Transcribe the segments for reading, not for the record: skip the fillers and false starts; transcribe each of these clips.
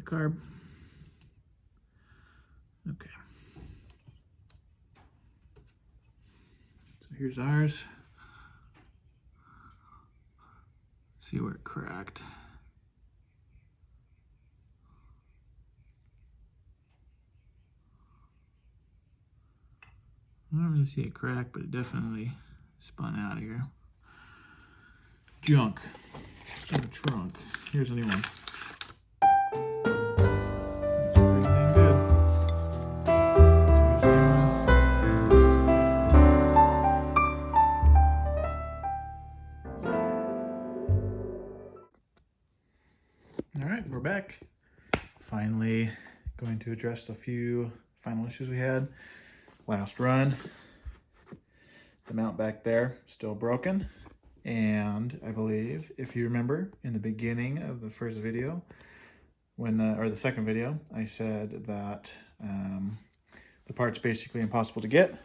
carb. Okay. So here's ours. See where it cracked. I don't really see it crack, but it definitely spun out here. Junk in the trunk. Here's a new one. It's pretty dang good. So here's the new one. All right, we're back. Finally going to address a few final issues we had. Last run, the mount back there still broken, and I believe, if you remember, in the beginning of the first video, when or the second video, I said that the part's basically impossible to get.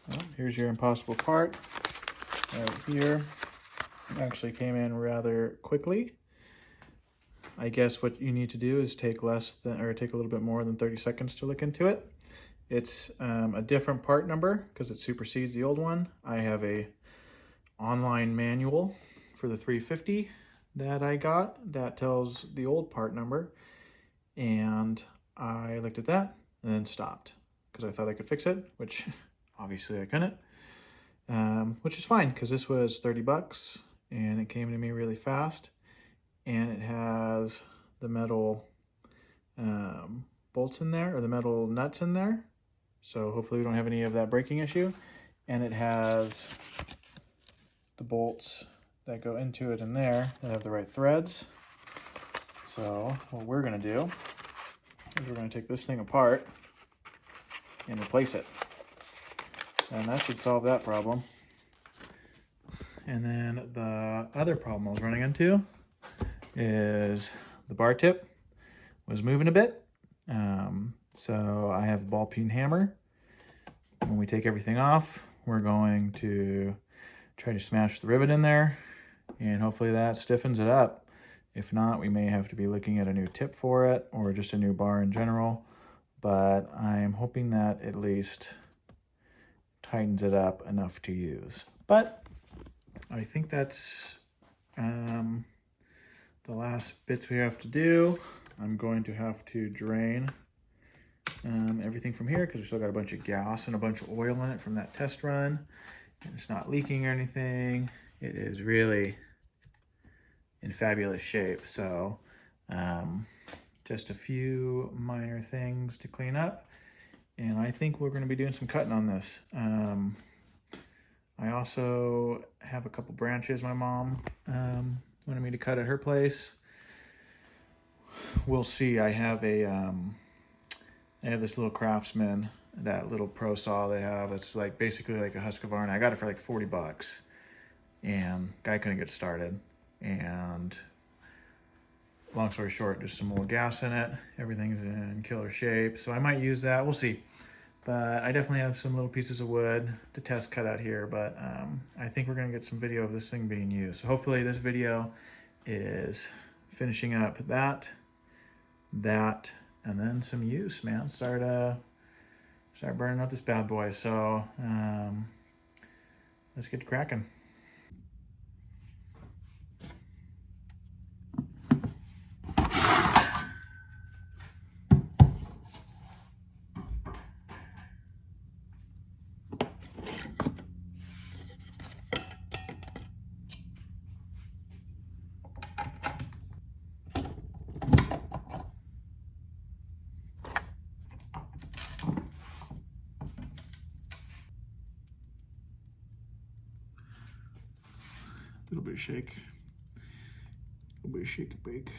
Well, here's your impossible part right here. It actually came in rather quickly. I guess what you need to do is take a little bit more than 30 seconds to look into it. It's a different part number because it supersedes the old one. I have a online manual for the 350 that I got that tells the old part number, and I looked at that and then stopped because I thought I could fix it, which obviously I couldn't, which is fine because this was 30 bucks and it came to me really fast, and it has the metal bolts in there, or the metal nuts in there. So hopefully we don't have any of that breaking issue. And it has the bolts that go into it in there that have the right threads. So what we're gonna do is we're gonna take this thing apart and replace it. And that should solve that problem. And then the other problem I was running into is the bar tip was moving a bit. So I have a ball peen hammer. When we take everything off, we're going to try to smash the rivet in there, and hopefully that stiffens it up. If not, we may have to be looking at a new tip for it, or just a new bar in general. But I'm hoping that at least tightens it up enough to use. But I think that's the last bits we have to do. I'm going to have to drain everything from here because we still got a bunch of gas and a bunch of oil in it from that test run, and it's not leaking or anything. It is really in fabulous shape. So just a few minor things to clean up, and I think we're going to be doing some cutting on this. I also have a couple branches my mom wanted me to cut at her place. We'll see. I have this little Craftsman, that little pro saw they have. That's like basically like a Husqvarna. I got it for like 40 bucks, and guy couldn't get started. And long story short, there's some more gas in it. Everything's in killer shape, so I might use that. We'll see. But I definitely have some little pieces of wood to test cut out here. But I think we're gonna get some video of this thing being used. So hopefully this video is finishing up that, and then some use, man. Start burning up this bad boy. So let's get cracking. A little bit of shake, a little bit of shake and bake.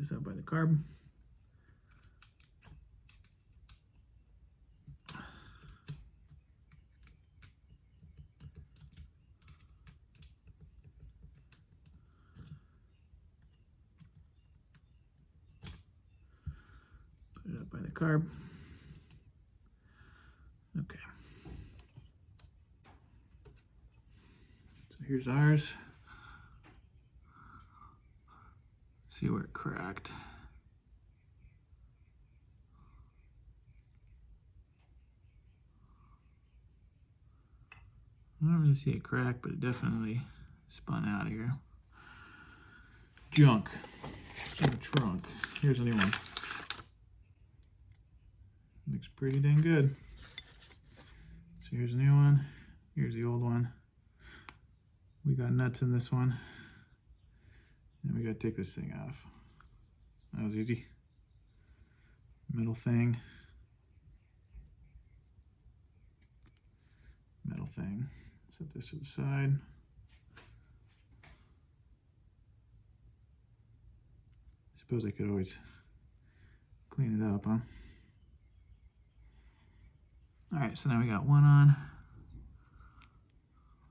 this out by the carb. Put it up by the carb. Okay. So here's ours. See where it cracked. I don't really see it crack, but it definitely spun out of here. Junk in the trunk. Here's a new one. Looks pretty dang good. So here's a new one. Here's the old one. We got nuts in this one. And we gotta take this thing off. That was easy. Metal thing. Metal thing. Set this to the side. Suppose I could always clean it up, huh? All right, so now we got one on.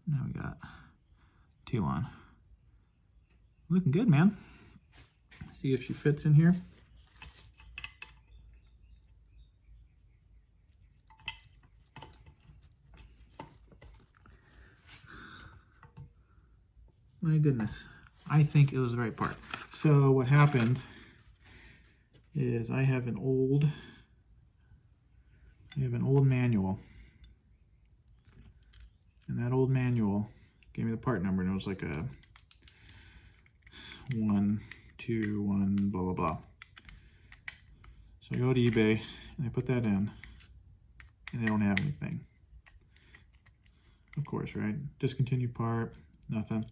Now we got two on. Looking good, man. See if she fits in here. My goodness, I think it was the right part. So what happened is I have an old manual. And that old manual gave me the part number, and it was like a 1, 2, 1, blah, blah, blah. So I go to eBay and I put that in, and they don't have anything. Of course, right? Discontinued part, nothing.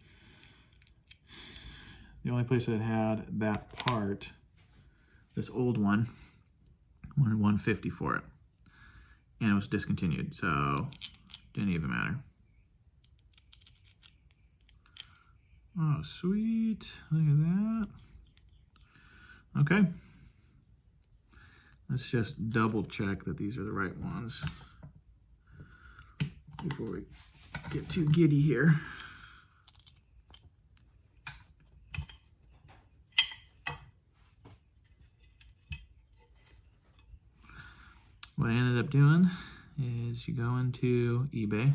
The only place that had that part, this old one, wanted $150 for it. And it was discontinued, so didn't even matter. Oh, sweet. Look at that. Okay. Let's just double check that these are the right ones before we get too giddy here. What I ended up doing is you go into eBay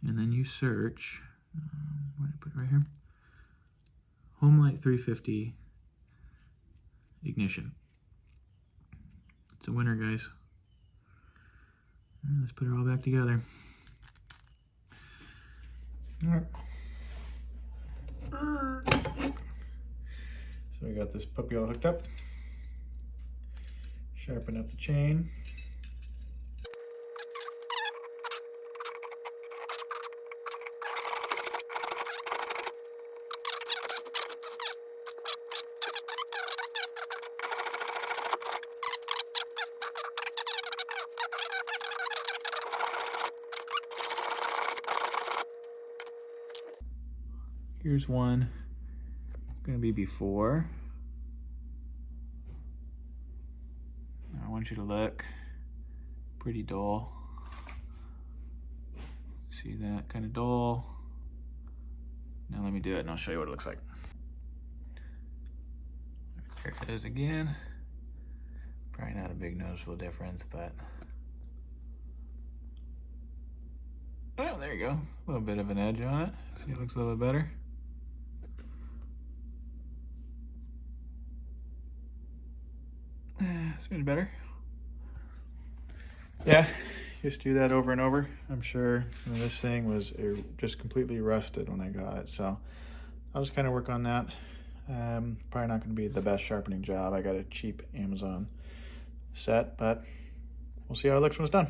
and then you search, where did I put it right here? Homelite 350 ignition. It's a winner, guys. Let's put it all back together. All right. So we got this puppy all hooked up. Sharpen up the chain. Here's one going to be before. I want you to look pretty dull. See that? Kind of dull. Now let me do it and I'll show you what it looks like. There it is again. Probably not a big noticeable difference, but oh, there you go. A little bit of an edge on it. See, it looks a little bit better. It's been better. Yeah, just do that over and over. I'm sure this thing was just completely rusted when I got it, so I'll just kind of work on that. Probably not going to be the best sharpening job. I got a cheap Amazon set, but we'll see how it looks when it's done.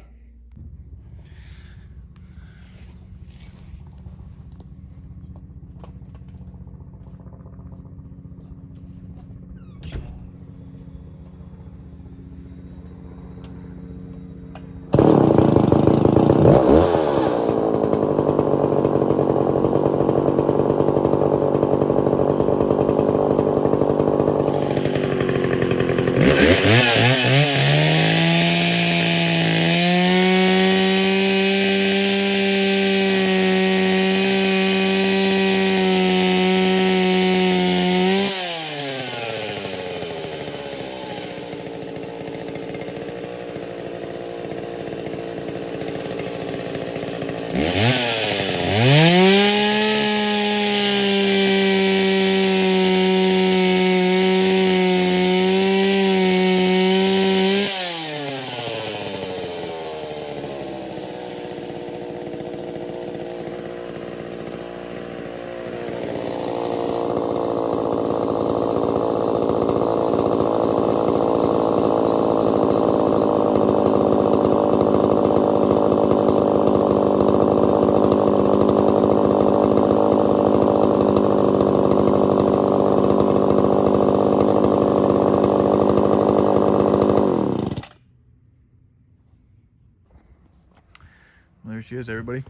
There she is, everybody.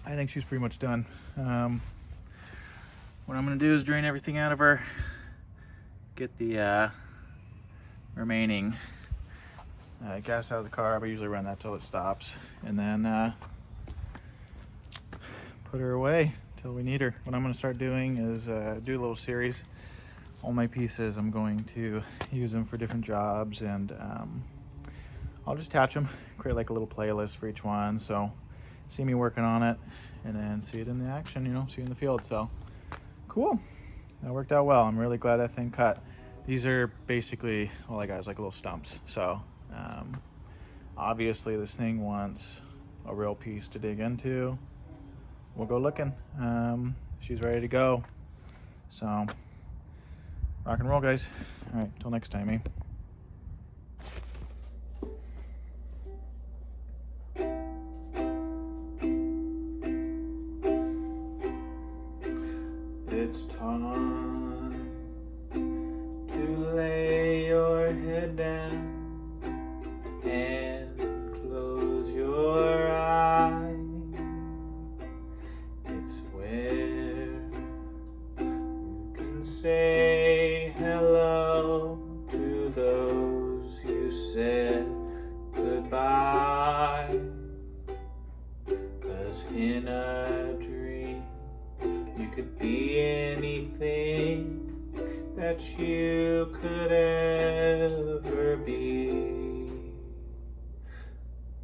I think she's pretty much done. What I'm gonna do is drain everything out of her, get the remaining gas out of the carb. I usually run that till it stops, and then put her away till we need her. What I'm gonna start doing is do a little series. All my pieces, I'm going to use them for different jobs, and I'll just attach them, create like a little playlist for each one. So see me working on it, and then see it in the action, you know, see it in the field. So cool, that worked out well. I'm really glad that thing cut. These are basically, all I got is like little stumps. So obviously this thing wants a real piece to dig into. We'll go looking. She's ready to go. So rock and roll, guys. All right, till next time, eh? It's time to lay your head down and close your eyes. It's where you can say hello to those you said goodbye. 'Cause in a dream you could be anything that you could ever be.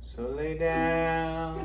So lay down